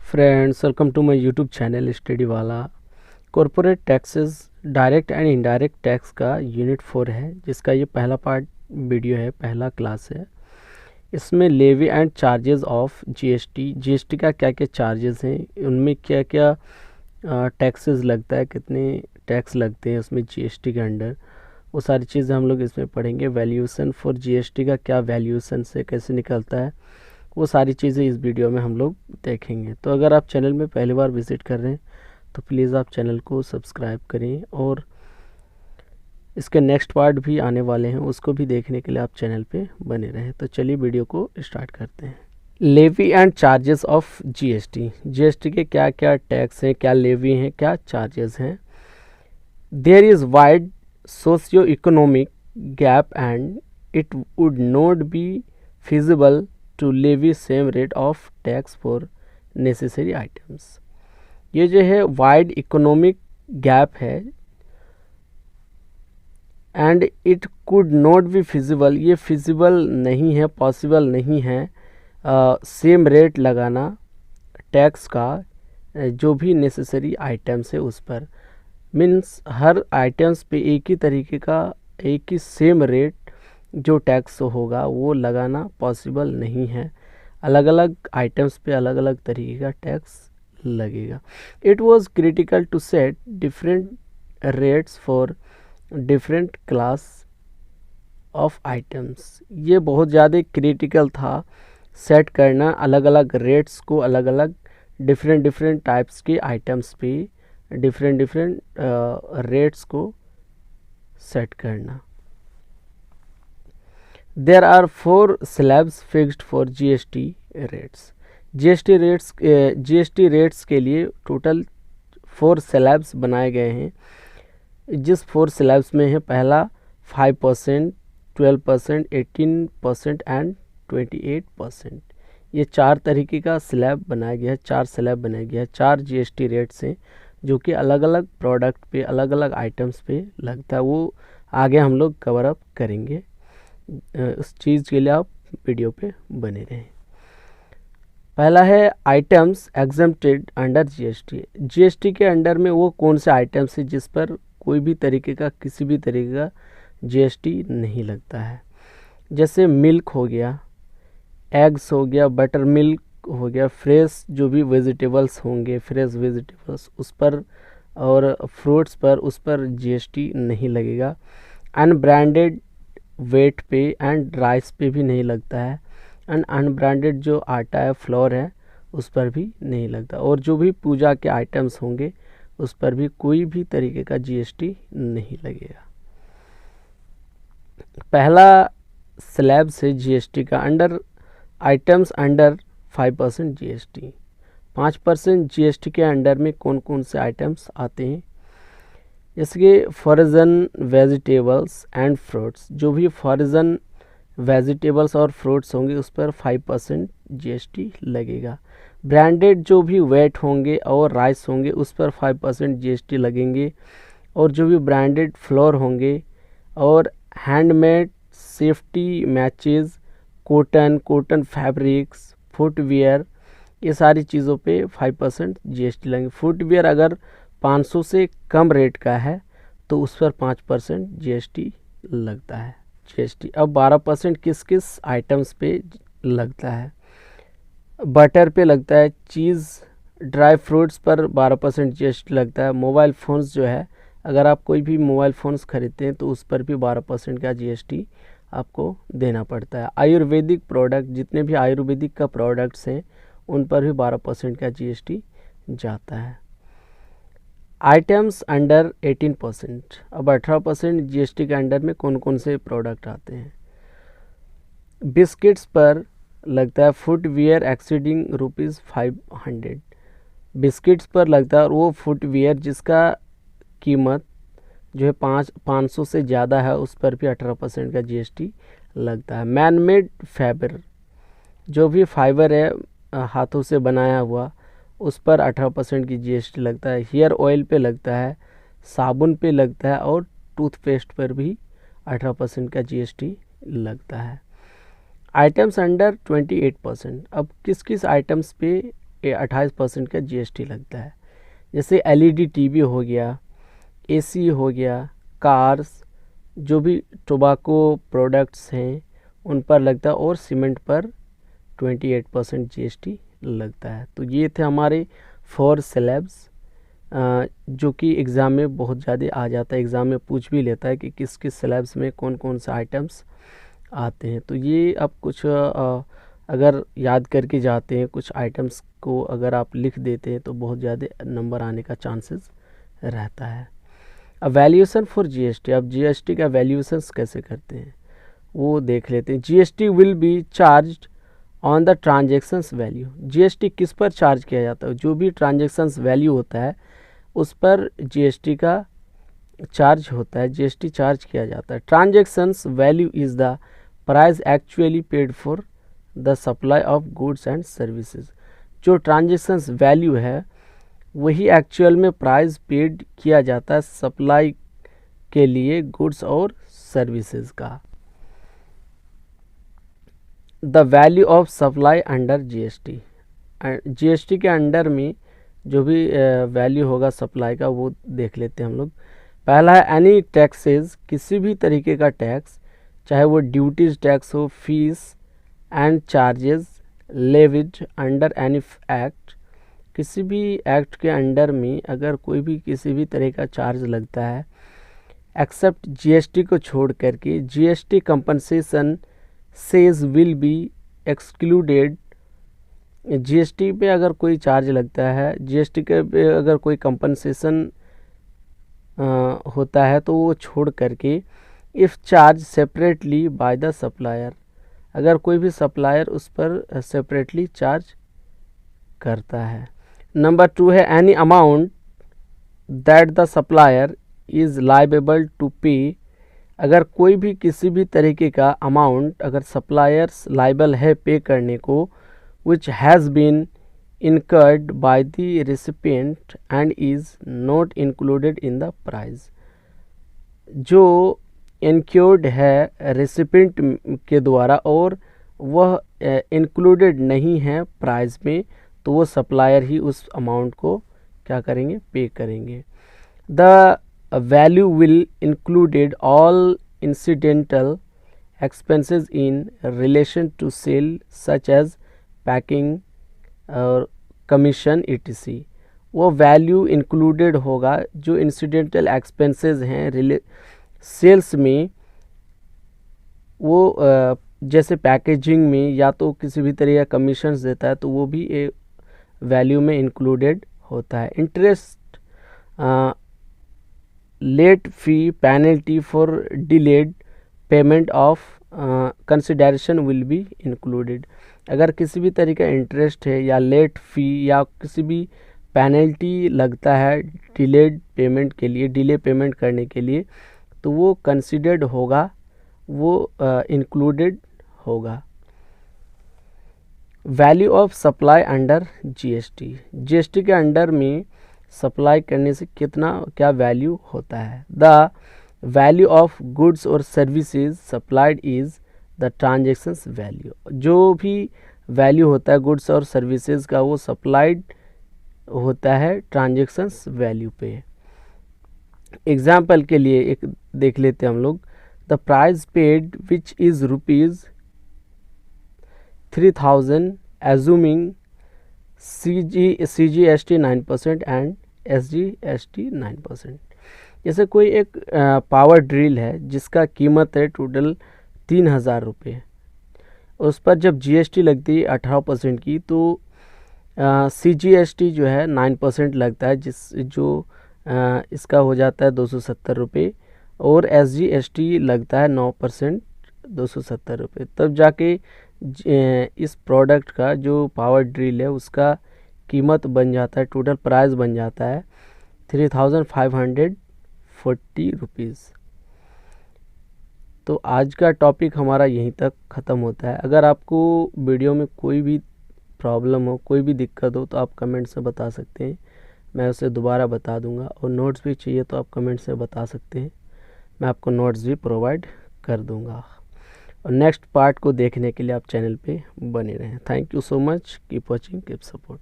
Friends, welcome to my YouTube channel study वाला। Corporate taxes direct and indirect tax का unit 4 है, जिसका ये पहला पार्ट वीडियो है, पहला क्लास है। इसमें levy and charges of GST का क्या क्या चार्जेस हैं, उनमें क्या क्या टैक्सेस लगता है, कितने टैक्स लगते हैं उसमें जीएसटी के अंडर, वो सारी चीज़ें हम लोग इसमें पढ़ेंगे। वैल्यूएशन फॉर जीएसटी का क्या वैल्यूएशन से कैसे निकलता है, वो सारी चीज़ें इस वीडियो में हम लोग देखेंगे। तो अगर आप चैनल में पहली बार विज़िट कर रहे हैं तो प्लीज़ आप चैनल को सब्सक्राइब करें, और इसके नेक्स्ट पार्ट भी आने वाले हैं, उसको भी देखने के लिए आप चैनल पे बने रहें। तो चलिए वीडियो को स्टार्ट करते हैं। Levy and charges of GST के क्या क्या टैक्स हैं, क्या लेवी हैं, क्या चार्जेस हैं। There is wide socio economic gap and it would not be feasible to levy same rate of tax for necessary items। ये जो है वाइड इकोनॉमिक गैप है, and it could not be feasible, ये feasible नहीं है, possible नहीं है same rate लगाना टैक्स का जो भी नेसेसरी आइटम्स है उस पर। मीन्स हर आइटम्स पे एक ही तरीके का, एक ही सेम रेट जो टैक्स होगा वो लगाना पॉसिबल नहीं है। अलग अलग आइटम्स पे अलग अलग तरीके का टैक्स लगेगा। It was critical to set different rates for different class of items. ये बहुत ज़्यादा क्रिटिकल था सेट करना अलग अलग रेट्स को, अलग अलग डिफरेंट टाइप्स के आइटम्स पे डिफरेंट रेट्स को सेट करना। There are 4 slabs fixed for GST rates। GST rates के लिए टोटल 4 स्लैब्स बनाए गए हैं, जिस 4 स्लैब्स में है पहला 5%, 12%, 18% एंड 28%। ये 4 तरीके का स्लैब बनाया गया है, 4 स्लैब बनाया गया है, 4 GST रेट्स हैं जो कि अलग अलग प्रोडक्ट पे, अलग अलग आइटम्स पे लगता है। वो आगे हम लोग कवर अप करेंगे, उस चीज़ के लिए आप वीडियो पे बने रहें। पहला है आइटम्स एग्जम्प्टेड अंडर जीएसटी के अंडर में वो कौन से आइटम्स हैं जिस पर कोई भी तरीके का, किसी भी तरीके का जीएसटी नहीं लगता है। जैसे मिल्क हो गया, एग्स हो गया, बटर मिल्क हो गया, फ्रेश जो भी वेजिटेबल्स होंगे, फ्रेश वेजिटेबल्स उस पर, और फ्रूट्स पर, उस पर जीएसटी नहीं लगेगा। अनब्रांडेड वेट पे एंड राइस पे भी नहीं लगता है, एंड अनब्रांडेड जो आटा है, फ्लोर है, उस पर भी नहीं लगता। और जो भी पूजा के आइटम्स होंगे उस पर भी कोई भी तरीके का जीएसटी नहीं लगेगा। पहला स्लैब से जीएसटी का under items under 5% GST. 5% GST के अंडर में कौन कौन से आइटम्स आते हैं, जैसे कि फ्रोजन वेजिटेबल्स एंड फ्रूट्स। जो भी फ्रोजन वेजिटेबल्स और फ्रूट्स होंगे उस पर 5% जीएसटी लगेगा। ब्रांडेड जो भी वेट होंगे और राइस होंगे उस पर 5% जीएसटी लगेंगे। और जो भी ब्रांडेड फ्लोर होंगे और handmade safety matches, cotton fabrics, footwear, ये सारी चीज़ों पे 5% जीएसटी लगेंगे। फुटवियर अगर 500 से कम रेट का है तो उस पर 5% जीएसटी लगता है। जीएसटी अब 12% किस किस आइटम्स पे लगता है। बटर पे लगता है, चीज़, ड्राई फ्रूट्स पर 12% जीएसटी लगता है। मोबाइल फ़ोन्स जो है, अगर आप कोई भी मोबाइल फ़ोन्स खरीदते हैं तो उस पर भी 12% का जीएसटी आपको देना पड़ता है। आयुर्वेदिक प्रोडक्ट, जितने भी आयुर्वेदिक का प्रोडक्ट्स हैं उन पर भी 12% का जीएसटी जाता है। Items under 18%। अब 18% जीएसटी के अंडर में कौन कौन से प्रोडक्ट आते हैं। बिस्किट्स पर लगता है फुटवियर एक्सीडिंग ₹500। बिस्किट्स पर लगता है, और वो फुटवियर जिसका कीमत जो है 500 से ज़्यादा है उस पर भी 18% का जीएसटी लगता है। मैनमेड फाइबर, जो भी फाइबर है हाथों से बनाया हुआ, उस पर 18% की जीएसटी लगता है। हेयर ऑयल पे लगता है, साबुन पे लगता है, और टूथपेस्ट पर भी 18% का जीएसटी लगता है। Items under 28%। अब किस किस आइटम्स पे 28% का जीएसटी लगता है। जैसे एलईडी टीवी हो गया, एसी हो गया, कार्स, जो भी टोबैको प्रोडक्ट्स हैं उन पर लगता है, और सीमेंट पर 28% जीएसटी लगता है। तो ये थे हमारे 4 स्लैब्स जो कि एग्ज़ाम में बहुत ज़्यादा आ जाता है, एग्ज़ाम में पूछ भी लेता है कि किस किस स्लैब्स में कौन कौन से आइटम्स आते हैं। तो ये आप कुछ अगर याद करके जाते हैं, कुछ आइटम्स को अगर आप लिख देते हैं तो बहुत ज़्यादा नंबर आने का चांसेस रहता है। अब वैल्यूएशन फॉर जीएसटी, अब जीएसटी का वैल्यूएशन कैसे करते हैं वो देख लेते हैं। GST will be charged on the transactions value. GST किस पर चार्ज किया जाता है? जो भी ट्रांजेक्शन्स वैल्यू होता है उस पर जीएसटी का चार्ज होता है, जीएसटी चार्ज किया जाता है। Transactions value is the price actually paid for the supply of goods and services. जो ट्रांजेक्शन्स वैल्यू है वही एक्चुअल में प्राइस पेड किया जाता है सप्लाई के लिए गुड्स और सर्विसेज का। The value of supply under GST, GST के अंडर में जो भी वैल्यू होगा सप्लाई का वो देख लेते हैं हम लोग। पहला है एनी टैक्सेस, किसी भी तरीके का टैक्स, चाहे वो ड्यूटीज टैक्स हो, fees and charges levied under any act. किसी भी एक्ट के अंडर में अगर कोई भी किसी भी तरह का चार्ज लगता है एक्सेप्ट जीएसटी को छोड़ करके, GST compensation says will be excluded. GST पे अगर कोई चार्ज लगता है, जीएसटी के पे अगर कोई कंपनसेशन होता है तो वो छोड़ करके if charge separately by the supplier, अगर कोई भी सप्लायर उस पर सेपरेटली चार्ज करता है। नंबर 2 है any amount that the supplier is liable to pay. अगर कोई भी किसी भी तरीके का अमाउंट अगर सप्लायर्स लाइबल है पे करने को, which has been incurred by the recipient and is not included in the price, जो incurred है रेसिपेंट के द्वारा और वह इंक्लूडेड नहीं है प्राइस में, तो वो सप्लायर ही उस अमाउंट को क्या करेंगे, पे करेंगे। The value will included all incidental expenses in relation to sale such as packing और कमीशन etc। वो वैल्यू इंक्लूडेड होगा जो इंसिडेंटल एक्सपेंसेस हैं सेल्स में, वो जैसे पैकेजिंग में या तो किसी भी तरह का कमीशंस देता है तो वो भी वैल्यू में इंक्लूडेड होता है। Interest, late fee, penalty for delayed payment of consideration will be included. अगर किसी भी तरह का इंटरेस्ट है या लेट फ़ी या किसी भी पेनल्टी लगता है डिलेड पेमेंट के लिए, डिले पेमेंट करने के लिए, तो वो कंसिडर्ड होगा, वो इंक्लूडेड होगा। Value of supply under GST, GST के अंडर में सप्लाई करने से कितना क्या वैल्यू होता है। द वैल्यू ऑफ गुड्स और services supplied is the transactions value. जो भी वैल्यू होता है गुड्स और सर्विसेज का वो सप्लाइड होता है ट्रांजेक्शन्स वैल्यू पे। एग्जाम्पल के लिए एक देख लेते हैं हम लोग। The price paid which is rupees 3000 assuming CGST 9% and SGST 9%। जैसे कोई एक पावर ड्रिल है जिसका कीमत है टोटल 3000 रुपये, उस पर जब GST लगती है 18% की, तो CGST जो है 9% लगता है, इसका हो जाता है 270 रुपये, और SGST लगता है 9% 270 रुपये। तब जाके इस प्रोडक्ट का जो पावर ड्रिल है उसका कीमत बन जाता है, टोटल प्राइस बन जाता है 3540 रुपीज़। तो आज का टॉपिक हमारा यहीं तक ख़त्म होता है। अगर आपको वीडियो में कोई भी प्रॉब्लम हो, कोई भी दिक्कत हो, तो आप कमेंट से बता सकते हैं, मैं उसे दोबारा बता दूंगा। और नोट्स भी चाहिए तो आप कमेंट से बता सकते हैं, मैं आपको नोट्स भी प्रोवाइड कर दूंगा। और नेक्स्ट पार्ट को देखने के लिए आप चैनल पे बने रहें। Thank you so much, keep watching, keep support.